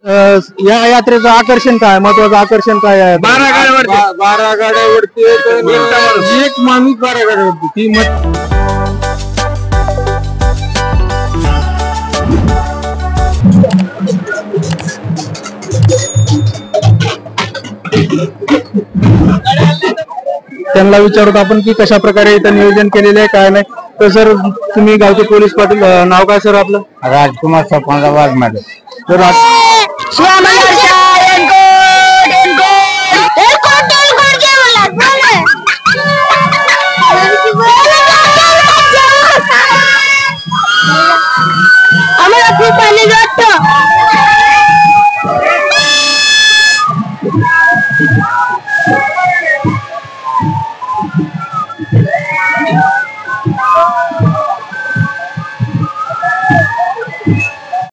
या यात्रेचं आकर्षण काय, महत्वाचं आकर्षण काय आहे? 12 गाड्यावरती 12 गाड्यावरती एक माणूस 12 गाड्यावरती ती त्यांना विचारत आपण की कशा प्रकारे इथं नियोजन केलेले आहे काय नाही. तर सर तुम्ही गावचे पोलीस पाटील, नाव काय सर आपलं? राजकुमार सरपंच वाघमारे. तर आम्हाला खूप आनंद वाटतो.